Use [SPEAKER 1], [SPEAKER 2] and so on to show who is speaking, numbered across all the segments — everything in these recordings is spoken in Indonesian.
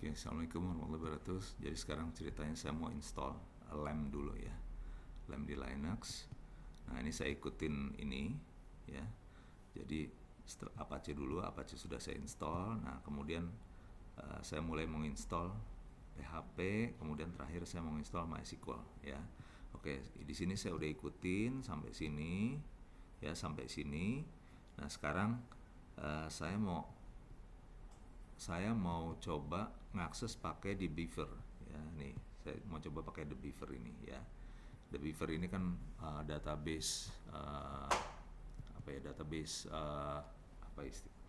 [SPEAKER 1] Oke, Assalamualaikum warahmatullahi wabarakatuh. Jadi sekarang ceritanya saya mau install LAMP dulu ya, LAMP di Linux. Nah ini saya ikutin ini ya. Jadi Apache dulu, Apache sudah saya install. Nah kemudian saya mulai menginstall PHP, kemudian terakhir saya menginstall MySQL ya. Oke, di sini saya udah ikutin sampai sini ya, sampai sini. Nah sekarang saya mau coba ngakses pakai di Beaver ya. Nih saya mau coba pakai the Beaver ini ya. The Beaver ini kan database apa ya,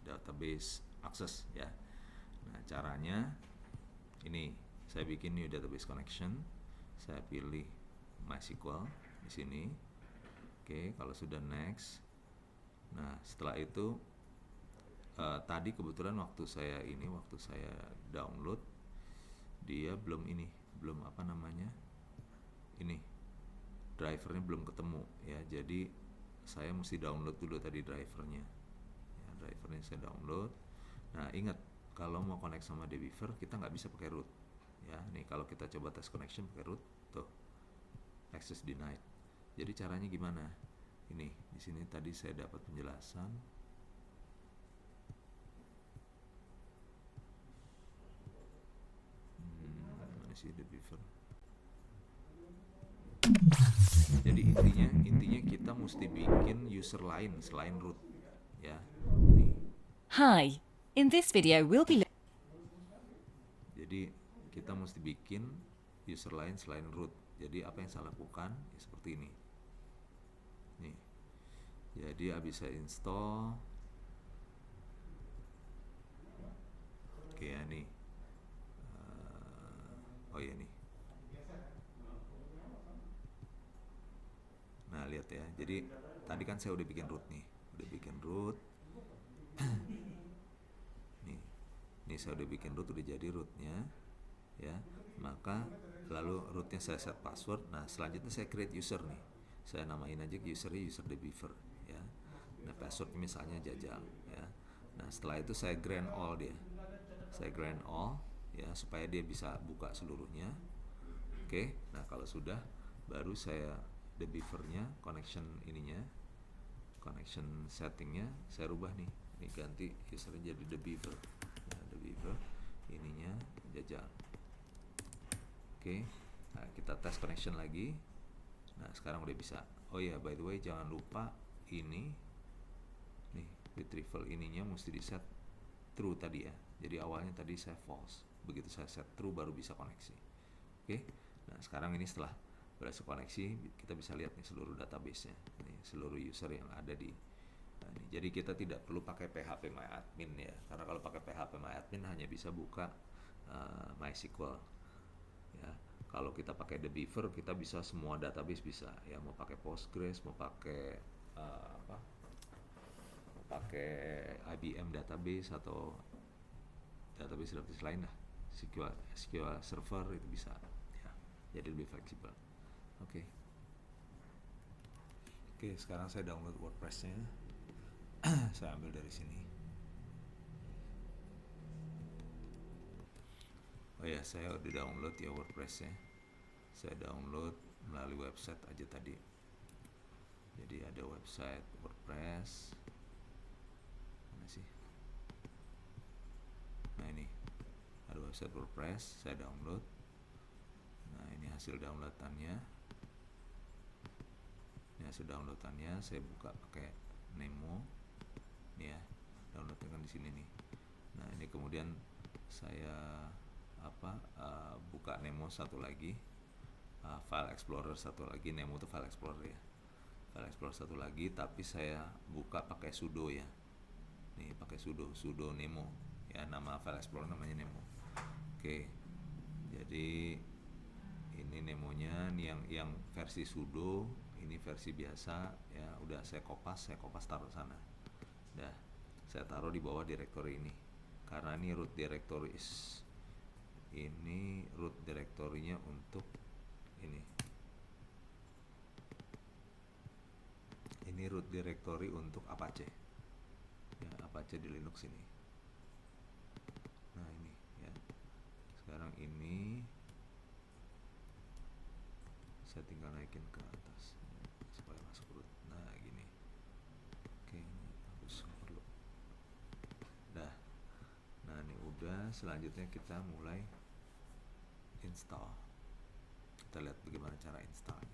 [SPEAKER 1] database akses ya. Nah caranya ini, saya bikin new database connection, saya pilih MySQL di sini. Oke, kalau sudah next. Nah setelah itu tadi kebetulan waktu saya download, dia belum ini drivernya belum ketemu ya. Jadi saya mesti download dulu tadi drivernya ya, drivernya saya download. Nah ingat, kalau mau connect sama Debiver kita nggak bisa pakai root ya. Nih kalau kita coba test connection pakai root, tuh access denied. Jadi caranya gimana? Ini di sini tadi saya dapat penjelasan. Mana sih Debiver? Jadi intinya kita mesti bikin user lain selain root ya. Nih.
[SPEAKER 2] Hi, in this video we'll be
[SPEAKER 1] Jadi kita mesti bikin user lain selain root. Jadi apa yang saya lakukan ya seperti ini. Nih. Jadi habis saya install, oke ya nih. Oh ya nih. Nah lihat ya. Jadi tadi kan saya udah bikin root nih, nih saya udah bikin root, udah jadi rootnya ya. Maka lalu rootnya saya set password. Nah selanjutnya saya create user nih, saya namain aja usernya user Debiver ya. Nah password misalnya Jajal ya. Nah setelah itu saya grant all ya, supaya dia bisa buka seluruhnya. Oke, nah kalau sudah, baru saya Debivernya connection settingnya saya rubah nih. Ini ganti usernya jadi Debiver ya, Debiver ininya Jajal. Oke, nah kita tes connection lagi. Nah sekarang udah bisa. Oh ya, by the way jangan lupa ini nih, retrieval ininya mesti di set true tadi ya. Jadi awalnya tadi saya false, begitu saya set true baru bisa koneksi. Oke, nah sekarang ini setelah berhasil koneksi, kita bisa lihat nih seluruh database-nya, nih seluruh user yang ada di. Nah, ini. Jadi kita tidak perlu pakai phpMyAdmin ya, karena kalau pakai phpMyAdmin hanya bisa buka MySQL ya. Kalau kita pakai Debiver kita bisa semua database bisa ya, mau pakai Postgres, mau pakai IBM database atau database lain lah, SQL Server itu bisa ya, jadi lebih fleksibel. Oke, sekarang saya download WordPress-nya. Saya ambil dari sini. Oh ya, saya udah download ya WordPress-nya. Saya download melalui website aja tadi. Jadi ada website WordPress. Mana sih? Nah ini ada website WordPress, saya download. Nah ini hasil downloadannya. Saya buka pakai Nemo. Nih ya, downloadnya kan di sini nih. Nah ini kemudian saya buka Nemo satu lagi, File Explorer satu lagi. Nemo itu File Explorer ya, File Explorer satu lagi, tapi saya buka pakai sudo ya. Nih pakai sudo Nemo ya, nama File Explorer namanya Nemo. Oke, jadi ini Nemonya nih yang versi sudo, ini versi biasa ya. Udah saya kopas taruh sana. Dah, saya taruh di bawah directory ini, karena ini root directory-nya untuk ini root directory untuk Apache ya, Apache di Linux ini. Nah ini ya, saya tinggal naikin ke atas supaya masuk root. Nah gini. Oke, ini hapus, nggak perlu. Dah. Nah ini udah. Selanjutnya kita mulai install. Kita lihat bagaimana cara installnya.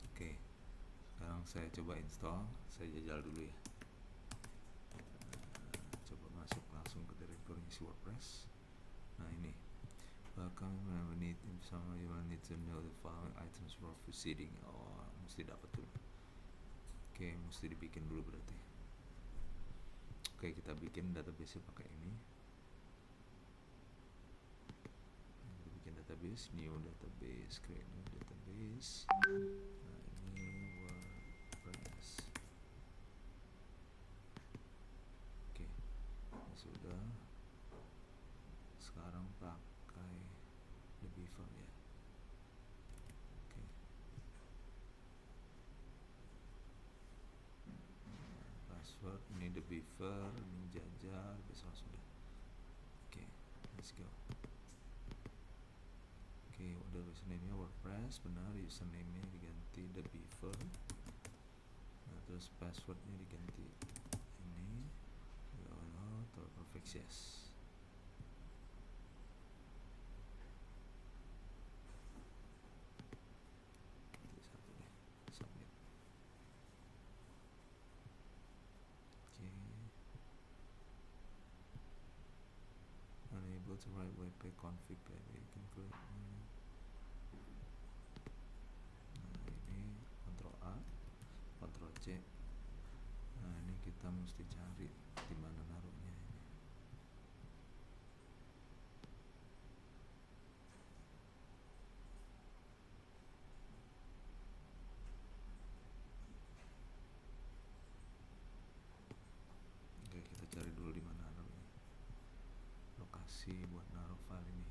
[SPEAKER 1] Oke, sekarang saya coba install. Saya jajal dulu ya. Coba masuk langsung ke direktori isi WordPress. Nah ini, welcome, we need some you will need to know the following items for proceeding. Oh, mesti dapat dulu. Oke, mesti dibikin dulu berarti. Oke, kita bikin database pakai ini. Kita bikin database, new database, create new database. Nah ini WordPress. Oke, ini sudah. Sekarang pakai the beaver ya. Oke. Password ini the beaver, ini jajar, besok sudah. Oke, let's go. Oke, udah username-nya WordPress, benar. Username-nya diganti the beaver. Nah, terus password-nya diganti ini. Perfect, yes. Satu deh, submit. Oke. Unable to write webpack config baby config. Nah ini Ctrl A, Ctrl C. Nah ini kita mesti cari di mana naruhnya ini. Oke, kita cari dulu di mana naruhnya. Lokasi buat naruh file ini.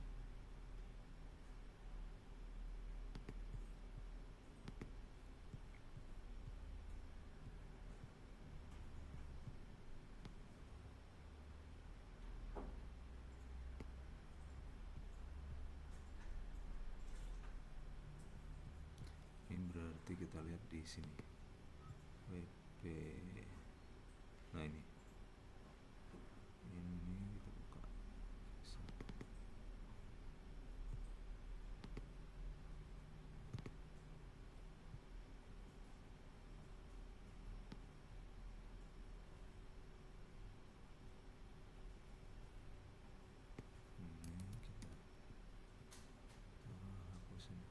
[SPEAKER 1] Ini berarti kita lihat di sini. WP. Nah ini kita buka. Ini kita hapus ini.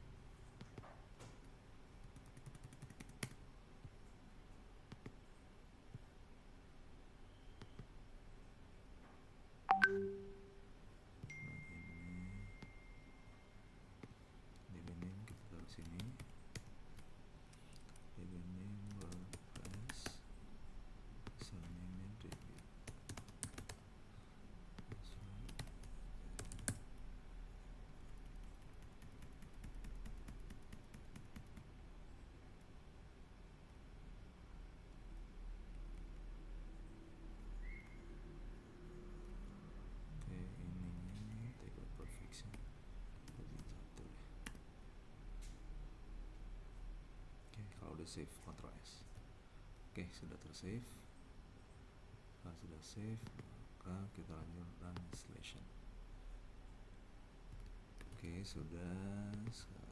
[SPEAKER 1] Name kita taruh sini. Name WordPress. Username David. Oke, ininya table perfection. Jadi satu deh. Oke, kalau udah save, Ctrl S. Oke, sudah tersave. Kalau sudah save, maka kita lanjut run installation. Oke, sudah. Sekarang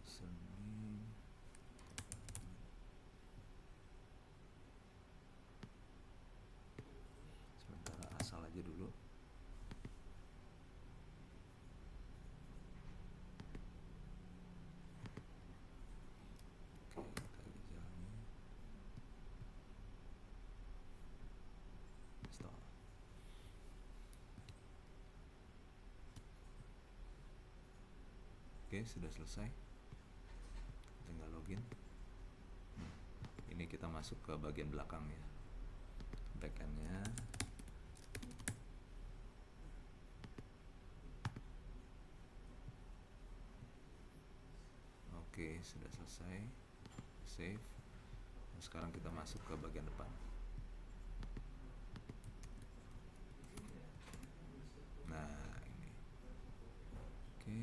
[SPEAKER 1] username. Sementara asal aja dulu. Oke, kita jalannya install. Oke, sudah selesai. Tinggal login. Ini kita masuk ke bagian belakang ya, backendnya. Oke, sudah selesai. Save. Nah, sekarang kita masuk ke bagian depan. Nah, ini. Oke.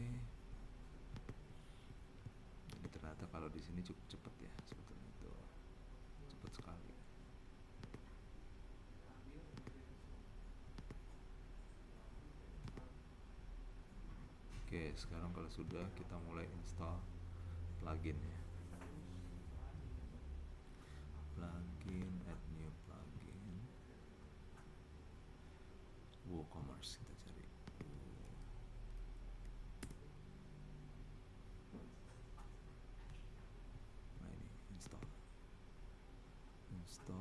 [SPEAKER 1] Jadi ternyata kalau di sini cukup cepat ya sebetulnya itu. Cepat sekali. Oke, sekarang kalau sudah kita mulai install pluginnya. Plugin, add new plugin. WooCommerce kita cari. Nah ini install. Bisa.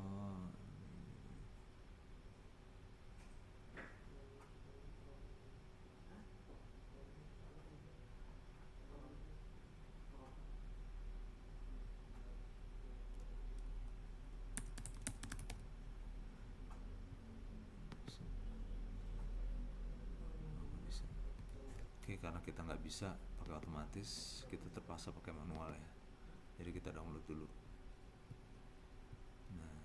[SPEAKER 1] Oke, karena kita nggak bisa pakai otomatis, kita terpaksa pakai manual ya. Jadi kita download dulu. Nah,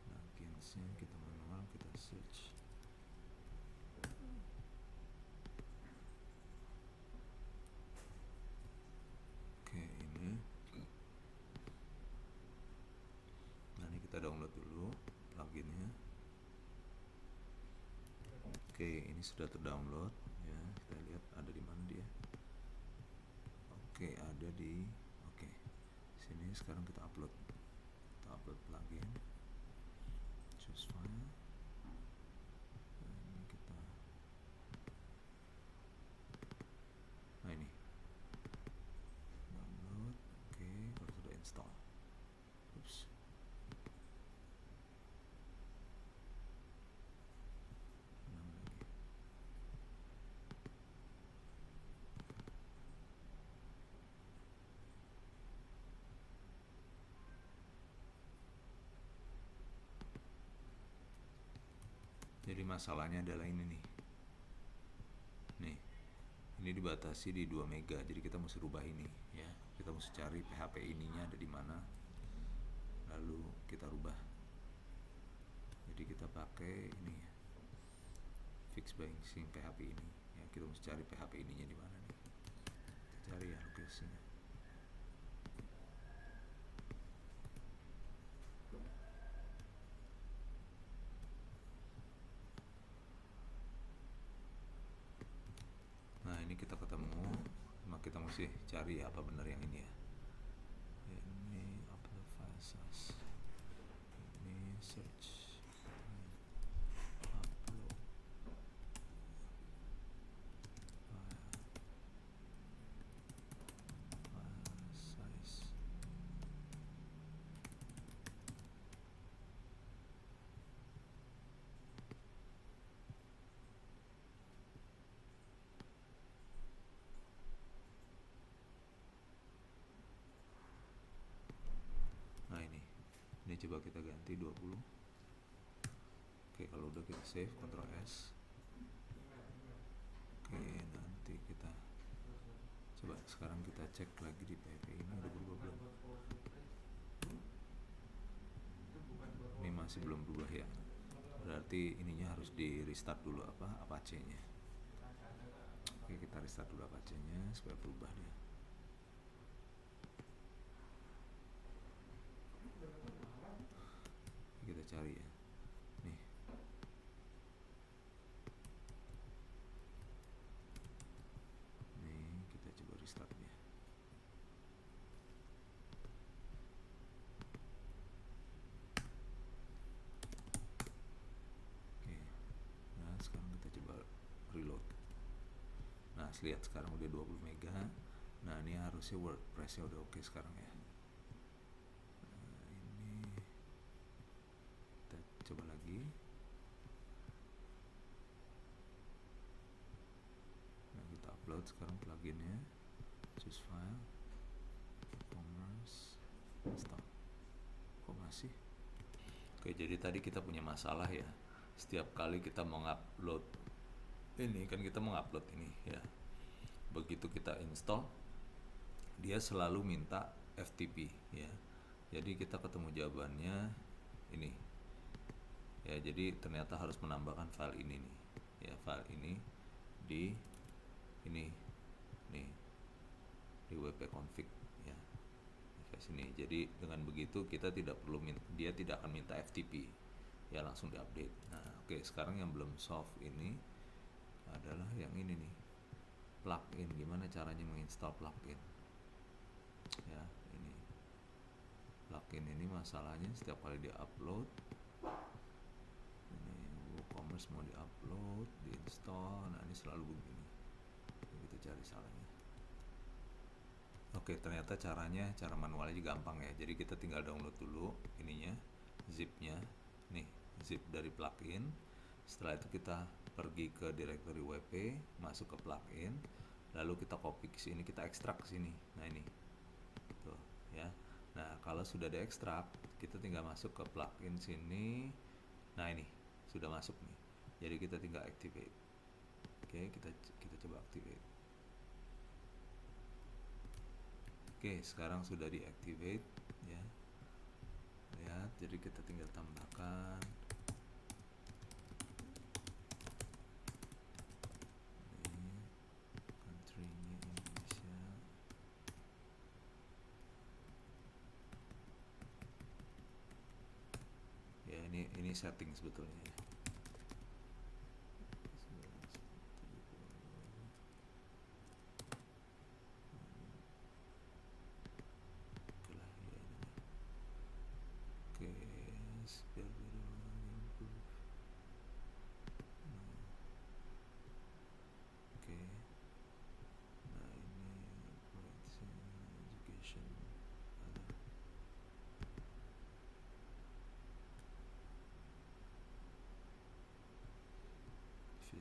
[SPEAKER 1] pluginsnya kita manual, kita search. Oke, ini. Nah, ini kita download dulu pluginnya. Oke, ini sudah terdownload ya. Kita lihat ada di mana dia. Oke, ada di sini. Sekarang kita upload plugin, choose file. Ini kita, nah ini download. Oke, kalau sudah install, oops. Ulang lagi. Jadi masalahnya adalah ini nih. Nih, ini dibatasi di 2 mega. Jadi kita mesti rubah ini ya. Kita mesti cari PHP ininya ada di mana. Lalu kita rubah. Jadi kita pakai ini ya. Fix binding PHP ini. Ya, kita mesti cari PHP ininya di mana nih. Kita cari ya lokasinya. Nah, ini kita ketemu, cuma kita mesti cari apa benar yang ini ya. Ini upload file size. Ini search. Upload file size. Nah, ini coba kita ganti 20. Oke, kalau udah kita save, Ctrl S. Oke, nanti kita coba sekarang kita cek lagi di PHP ini udah berubah belum. Ini masih belum berubah ya. Berarti ininya harus di restart dulu Apache-nya. Oke, kita restart dulu Apache-nya supaya berubah dia. Kita cari ya. Nih. Nih, kita coba restart dia. Oke. Nah, sekarang kita coba reload. Nah, lihat sekarang udah 20 mega. Nah, ini harusnya WordPress-nya udah oke sekarang ya. Nah, ini kita coba lagi. Nah, kita upload sekarang pluginnya. Choose file, WooCommerce, install. Kok masih? Oke, jadi tadi kita punya masalah ya. Setiap kali kita mau ngupload ini kan kita mau ngupload ini ya. Begitu kita install, dia selalu minta FTP ya. Jadi kita ketemu jawabannya ini ya. Jadi ternyata harus menambahkan file ini nih ya, file ini di ini nih di wp-config ya, di sini. Jadi dengan begitu kita tidak perlu dia tidak akan minta FTP ya, langsung diupdate. Nah oke, sekarang yang belum solve ini adalah yang ini nih, plugin. Gimana caranya menginstal plugin ya. Ini plugin ini masalahnya setiap kali di upload ini WooCommerce mau di upload, di install, nah ini selalu begini. Kita cari salahnya. Oke, ternyata cara manualnya gampang ya. Jadi kita tinggal download dulu ininya, zipnya nih, zip dari plugin. Setelah itu kita pergi ke directory wp, masuk ke plugin, lalu kita copy ke sini, kita ekstrak ke sini. Nah ini tuh ya. Nah kalau sudah diekstrak, kita tinggal masuk ke plugin sini. Nah ini sudah masuk nih, jadi kita tinggal activate. Oke, kita coba activate. Oke, sekarang sudah diactivate ya. Lihat, jadi kita tinggal tambahkan ini country-nya Indonesia. Ya, ini setting sebetulnya ya.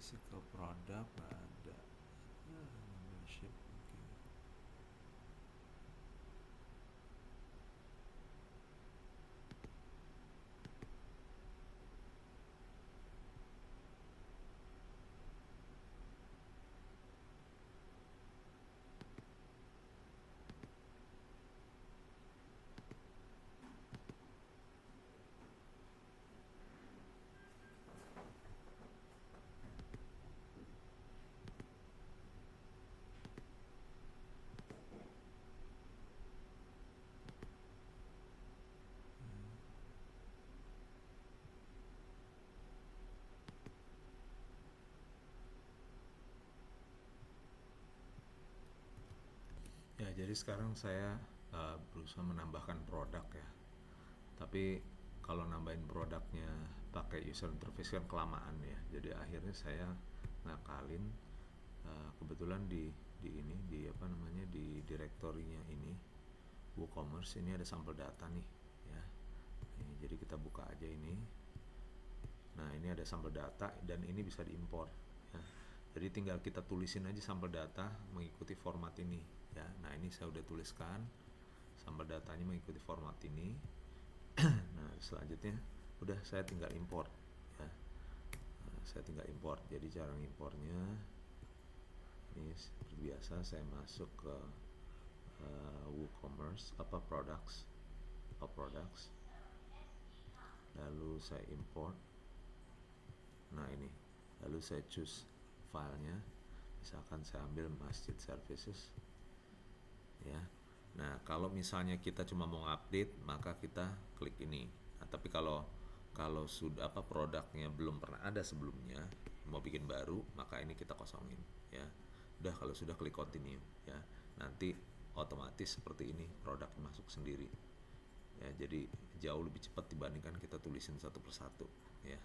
[SPEAKER 1] Physical product ada membership. Okay. Ya, jadi sekarang saya berusaha menambahkan produk ya. Tapi kalau nambahin produknya pakai user interface kan kelamaan ya. Jadi akhirnya saya ngakalin, kebetulan di ini di apa namanya di direktorinya ini WooCommerce ini ada sampel data nih ya. Jadi kita buka aja ini. Nah ini ada sampel data dan ini bisa diimpor ya. Jadi tinggal kita tulisin aja sampel data mengikuti format ini ya. Nah ini saya udah tuliskan sampel datanya mengikuti format ini. Nah selanjutnya udah saya tinggal import ya. Nah, saya tinggal import. Jadi cara impornya ini seperti biasa, saya masuk ke WooCommerce products, lalu saya import. Nah ini lalu saya choose filenya, misalkan saya ambil Masjid Services ya. Nah kalau misalnya kita cuma mau update maka kita klik ini. Nah, tapi kalau sudah produknya belum pernah ada sebelumnya, mau bikin baru, maka ini kita kosongin ya. Udah, kalau sudah klik continue ya, nanti otomatis seperti ini produk masuk sendiri ya. Jadi jauh lebih cepat dibandingkan kita tulisin satu persatu ya.